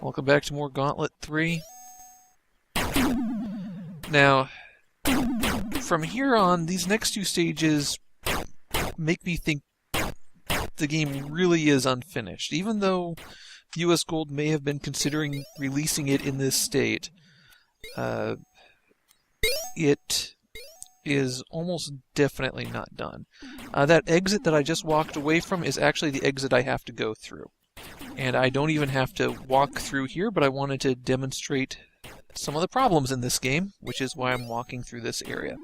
Welcome back to more Gauntlet 3. Now, from here on, these next two stages make me think the game really is unfinished. Even though US Gold may have been considering releasing it in this state, it is almost definitely not done. That exit that I just walked away from is actually the exit I have to go through. And I don't even have to walk through here, but I wanted to demonstrate some of the problems in this game, which is why I'm walking through this area.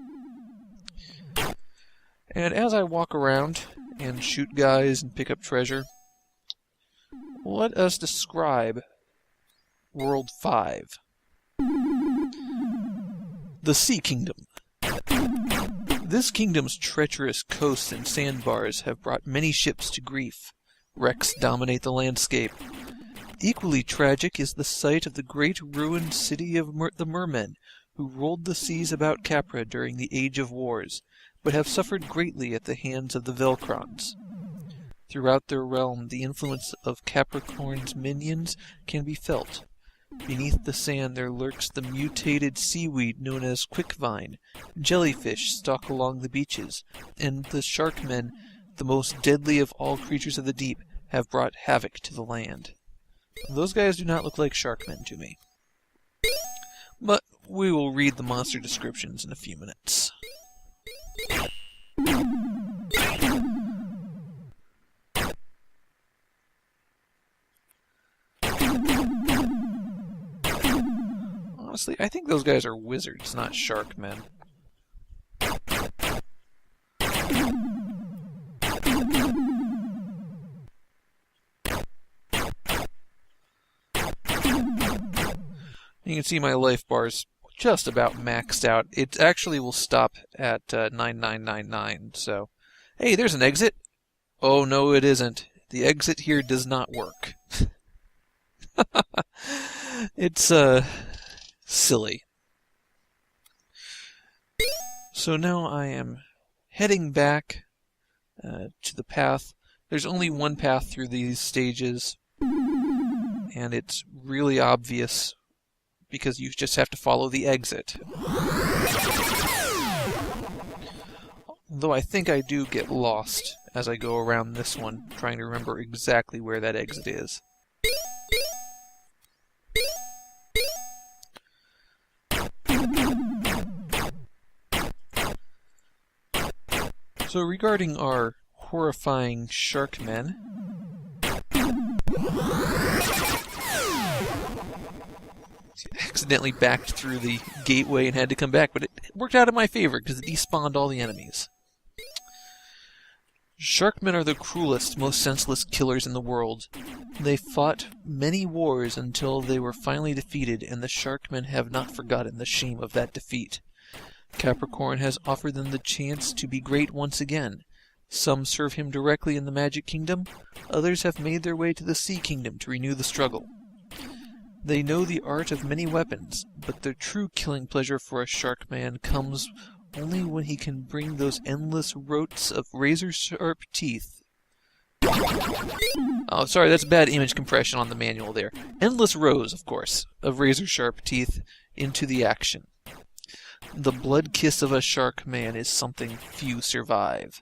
And as I walk around and shoot guys and pick up treasure, let us describe World 5. The Sea Kingdom. This kingdom's treacherous coasts and sandbars have brought many ships to grief. Wrecks dominate the landscape. Equally tragic is the sight of the great ruined city of the Mermen, who ruled the seas about Capra during the Age of Wars, but have suffered greatly at the hands of the Velcrons. Throughout their realm, the influence of Capricorn's minions can be felt. Beneath the sand there lurks the mutated seaweed known as quickvine. Jellyfish stalk along the beaches, and the Sharkmen, the most deadly of all creatures of the deep, have brought havoc to the land. Those guys do not look like Sharkmen to me. But we will read the monster descriptions in a few minutes. Honestly, I think those guys are wizards, not Sharkmen. You can see my life bar's just about maxed out. It actually will stop at 9999, so... Hey, there's an exit! Oh, no, it isn't. The exit here does not work. It's, silly. So now I am heading back to the path. There's only one path through these stages, and it's really obvious because you just have to follow the exit. Though I think I do get lost as I go around this one, trying to remember exactly where that exit is. So regarding our horrifying Sharkmen, accidentally backed through the gateway and had to come back, but it worked out in my favor because it despawned all the enemies. Sharkmen are the cruelest, most senseless killers in the world. They fought many wars until they were finally defeated, and the Sharkmen have not forgotten the shame of that defeat. Capricorn has offered them the chance to be great once again. Some serve him directly in the Magic Kingdom, others have made their way to the Sea Kingdom to renew the struggle. They know the art of many weapons, but their true killing pleasure for a Sharkman comes only when he can bring those endless rows of razor-sharp teeth. Oh, sorry, that's bad image compression on the manual there. Endless rows, of course, of razor-sharp teeth into the action. The blood kiss of a Sharkman is something few survive.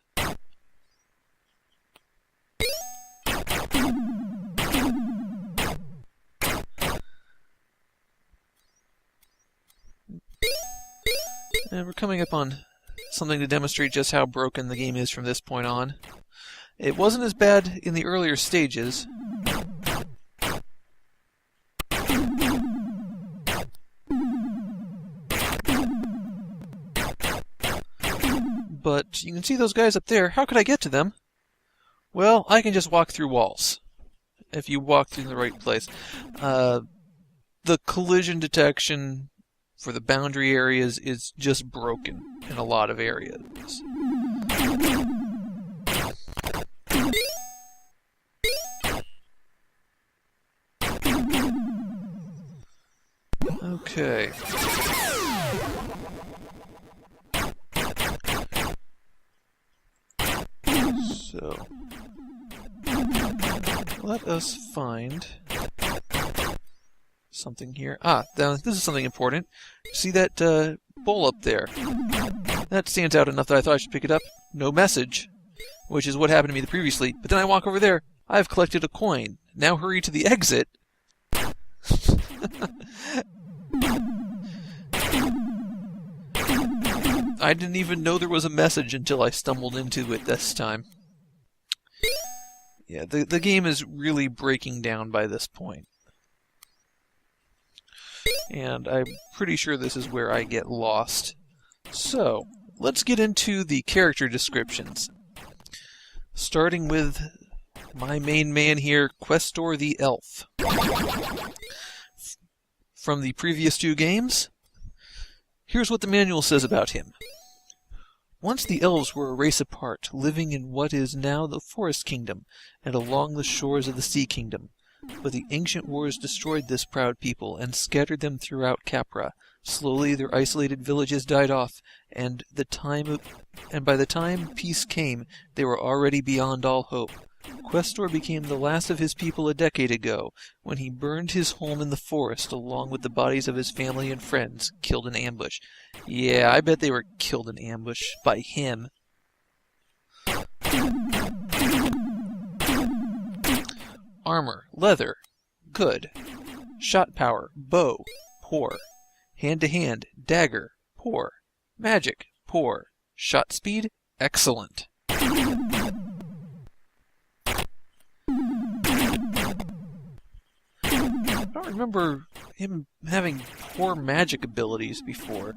And we're coming up on something to demonstrate just how broken the game is from this point on. It wasn't as bad in the earlier stages. But you can see those guys up there. How could I get to them? Well, I can just walk through walls. If you walk through the right place. The collision detection for the boundary areas is just broken in a lot of areas. Okay. So, let us find something here. Ah, this is something important. See that bowl up there? That stands out enough that I thought I should pick it up. No message, which is what happened to me previously. But then I walk over there. I've collected a coin. Now hurry to the exit. I didn't even know there was a message until I stumbled into it this time. Yeah, the game is really breaking down by this point. And I'm pretty sure this is where I get lost. So, let's get into the character descriptions. Starting with my main man here, Questor the Elf. From the previous 2 games, here's what the manual says about him. Once the elves were a race apart, living in what is now the Forest Kingdom, and along the shores of the Sea Kingdom. But the ancient wars destroyed this proud people, and scattered them throughout Capra. Slowly their isolated villages died off, and by the time peace came, they were already beyond all hope. Questor became the last of his people a decade ago, when he burned his home in the forest along with the bodies of his family and friends, killed in ambush. Yeah, I bet they were killed in ambush by him. Armor, leather, good. Shot power, bow, poor. Hand-to-hand, dagger, poor. Magic, poor. Shot speed, excellent. I don't remember him having poor magic abilities before.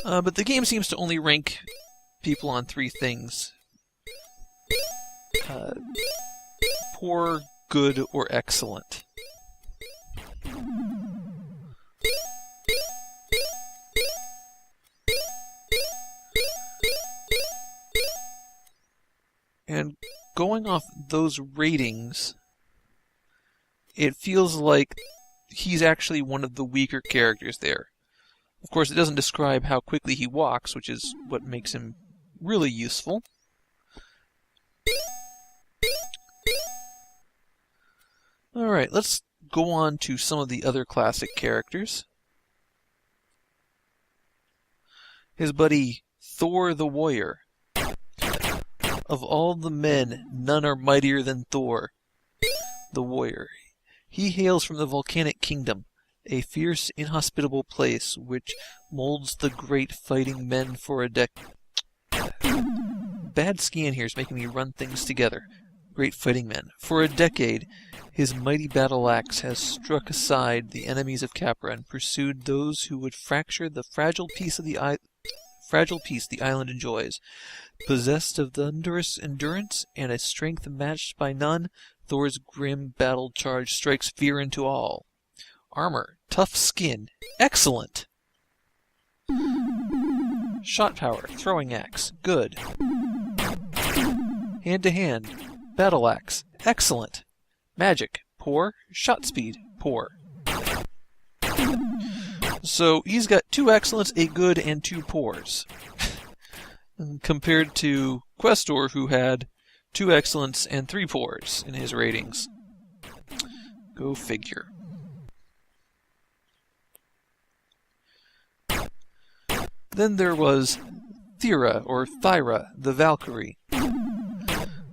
But the game seems to only rank people on 3 things. Poor, good, or excellent. And going off those ratings, it feels like he's actually one of the weaker characters there. Of course, it doesn't describe how quickly he walks, which is what makes him really useful. Alright, let's go on to some of the other classic characters. His buddy, Thor the Warrior. Of all the men, none are mightier than Thor, the warrior. He hails from the volcanic kingdom, a fierce, inhospitable place which molds the great fighting men for a Bad scan here is making me run things together. Great fighting men. For a decade, his mighty battle axe has struck aside the enemies of Capra and pursued those who would fracture the fragile peace the island enjoys. Possessed of thunderous endurance and a strength matched by none, Thor's grim battle charge strikes fear into all. Armor, tough skin, excellent. Shot power, throwing axe, good. Hand-to-hand, battle axe, excellent. Magic, poor. Shot speed, poor. So he's got 2 excellents, a good, and 2 poors. Compared to Questor, who had 2 excellents and 3 poors in his ratings. Go figure. Then there was Thyra, or Thyra, the Valkyrie.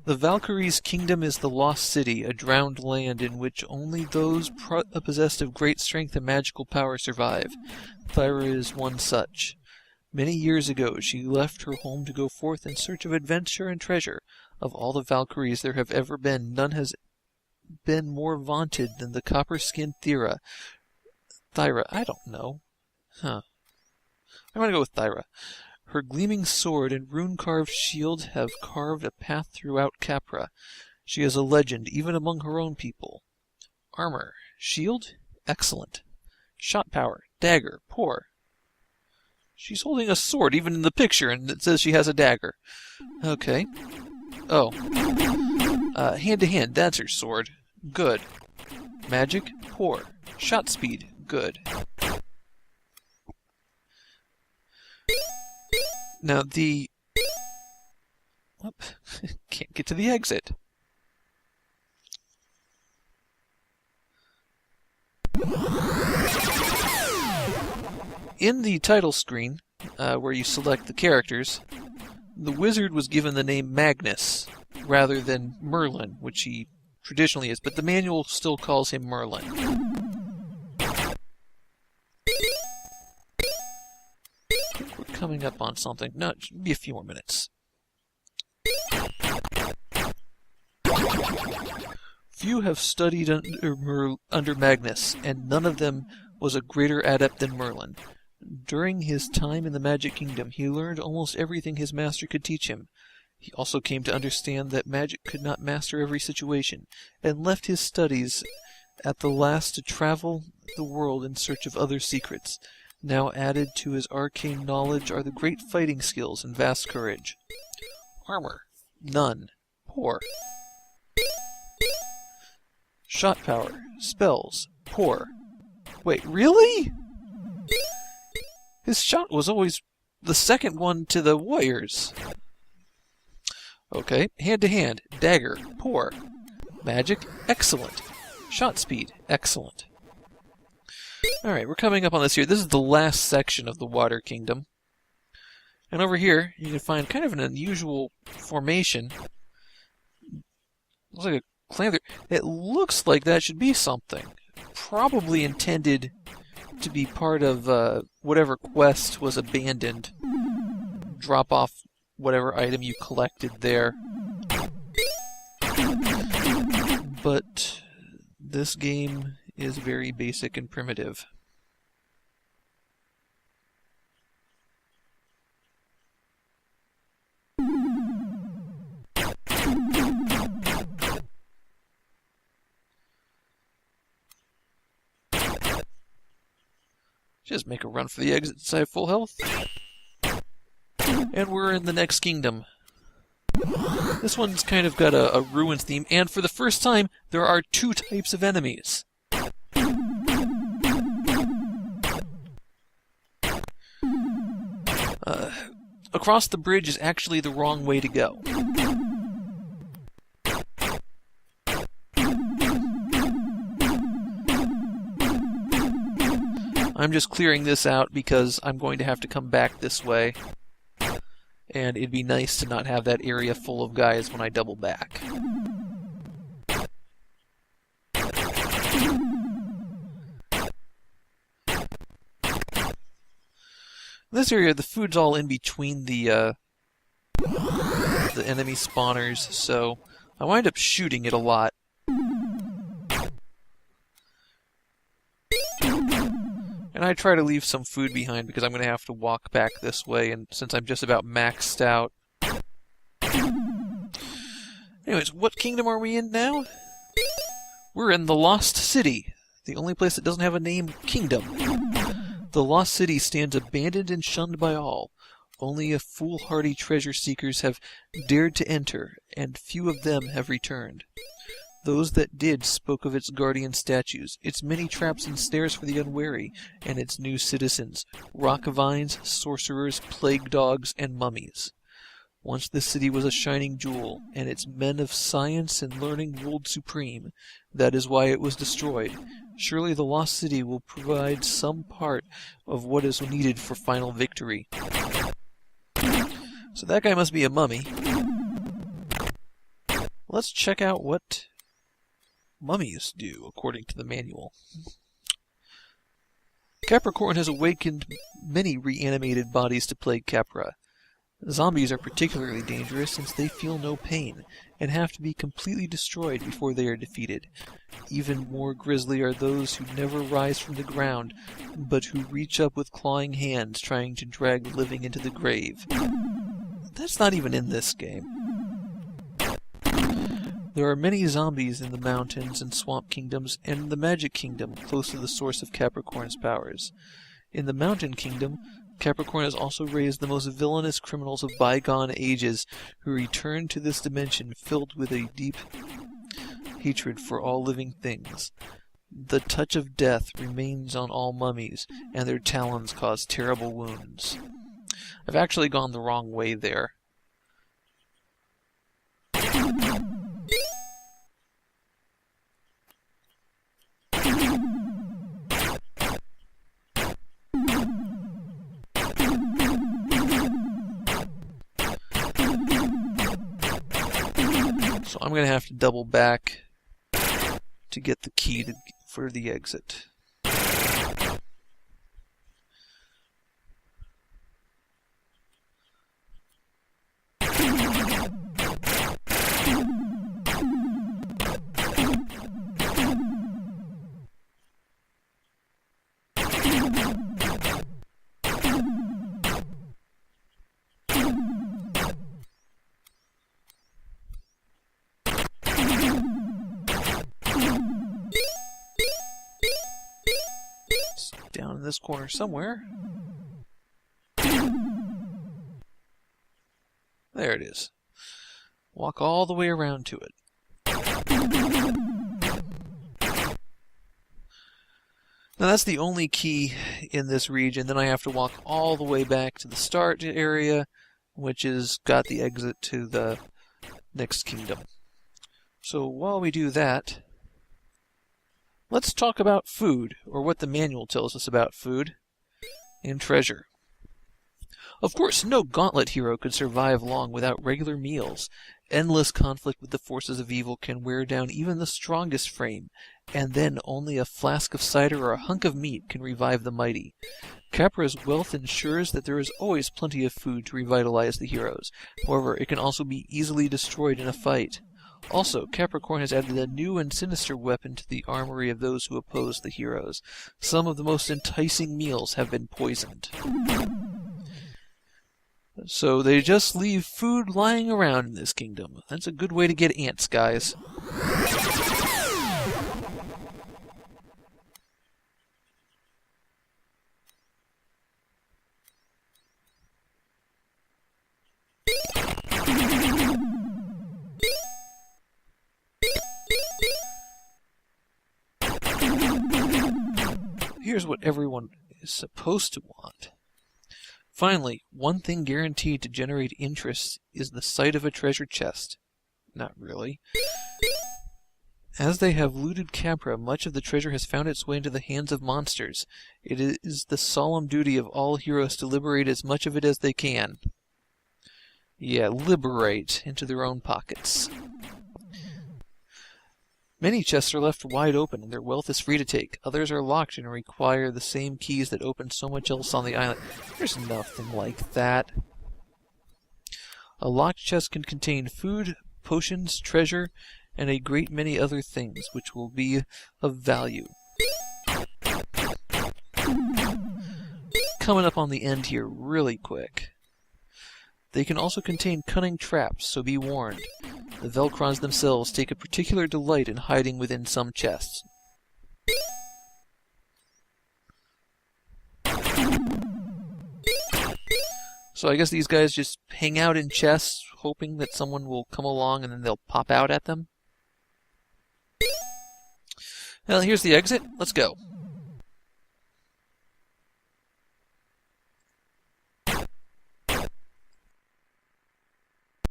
The Valkyrie's kingdom is the lost city, a drowned land in which only those possessed of great strength and magical power survive. Thyra is one such. Many years ago she left her home to go forth in search of adventure and treasure. Of all the Valkyries there have ever been, none has been more vaunted than the copper-skinned Thyra. Thyra, I don't know. I'm going to go with Thyra. Her gleaming sword and rune-carved shield have carved a path throughout Capra. She is a legend, even among her own people. Armor. Shield? Excellent. Shot power. Dagger. Poor. She's holding a sword, even in the picture, and it says she has a dagger. Okay. Oh. Hand-to-hand. That's her sword. Good. Magic? Poor. Shot speed? Good. Now the... Can't get to the exit. In the title screen, where you select the characters, the wizard was given the name Magnus, rather than Merlin, which he traditionally is, but the manual still calls him Merlin. We're coming up on something. No, it should be a few more minutes. Few have studied under Magnus, and none of them was a greater adept than Merlin. During his time in the Magic Kingdom, he learned almost everything his master could teach him. He also came to understand that magic could not master every situation, and left his studies at the last to travel the world in search of other secrets. Now added to his arcane knowledge are the great fighting skills and vast courage. Armor, none. Poor. Shot power, spells, poor. Wait, really? His shot was always the second one to the warriors. Okay, hand-to-hand, dagger, poor. Magic, excellent. Shot speed, excellent. Alright, we're coming up on this here. This is the last section of the Water Kingdom. And over here, you can find kind of an unusual formation. Looks like a clam there. It looks like that should be something. Probably intended to be part of whatever quest was abandoned. Drop off whatever item you collected there. But this game is very basic and primitive. Just make a run for the exit since I have full health. And we're in the next kingdom. This one's kind of got a ruins theme, and for the first time, there are two types of enemies. Across the bridge is actually the wrong way to go. I'm just clearing this out because I'm going to have to come back this way. And it'd be nice to not have that area full of guys when I double back. This area, the food's all in between the enemy spawners, so I wind up shooting it a lot. And I try to leave some food behind because I'm going to have to walk back this way, and since I'm just about maxed out. Anyways, what kingdom are we in now? We're in the Lost City, the only place that doesn't have a name, Kingdom. The Lost City stands abandoned and shunned by all. Only a foolhardy treasure seekers have dared to enter, and few of them have returned. Those that did spoke of its guardian statues, its many traps and snares for the unwary, and its new citizens, rock vines, sorcerers, plague dogs, and mummies. Once this city was a shining jewel, and its men of science and learning ruled supreme. That is why it was destroyed. Surely the Lost City will provide some part of what is needed for final victory. So that guy must be a mummy. Let's check out what mummies do, according to the manual. Capricorn has awakened many reanimated bodies to plague Capra. Zombies are particularly dangerous since they feel no pain, and have to be completely destroyed before they are defeated. Even more grisly are those who never rise from the ground, but who reach up with clawing hands trying to drag the living into the grave. That's not even in this game. There are many zombies in the mountains and swamp kingdoms, and in the Magic Kingdom, close to the source of Capricorn's powers. In the Mountain Kingdom, Capricorn has also raised the most villainous criminals of bygone ages, who return to this dimension filled with a deep hatred for all living things. The touch of death remains on all mummies, and their talons cause terrible wounds. I've actually gone the wrong way there. So I'm going to have to double back to get the key for the exit. Down in this corner somewhere. There it is. Walk all the way around to it. Now that's the only key in this region. Then I have to walk all the way back to the start area, which has got the exit to the next kingdom. So while we do that, let's talk about food, or what the manual tells us about food and treasure. Of course, no Gauntlet hero could survive long without regular meals. Endless conflict with the forces of evil can wear down even the strongest frame, and then only a flask of cider or a hunk of meat can revive the mighty. Capra's wealth ensures that there is always plenty of food to revitalize the heroes. However, it can also be easily destroyed in a fight. Also, Capricorn has added a new and sinister weapon to the armory of those who oppose the heroes. Some of the most enticing meals have been poisoned. So they just leave food lying around in this kingdom. That's a good way to get ants, guys. Here's what everyone is supposed to want. Finally, one thing guaranteed to generate interest is the sight of a treasure chest. Not really. As they have looted Capra, much of the treasure has found its way into the hands of monsters. It is the solemn duty of all heroes to liberate as much of it as they can. Yeah, liberate into their own pockets. Many chests are left wide open, and their wealth is free to take. Others are locked and require the same keys that open so much else on the island. There's nothing like that. A locked chest can contain food, potions, treasure, and a great many other things, which will be of value. Coming up on the end here really quick. They can also contain cunning traps, so be warned. The Velcrons themselves take a particular delight in hiding within some chests. So I guess these guys just hang out in chests, hoping that someone will come along and then they'll pop out at them. Well, here's the exit. Let's go.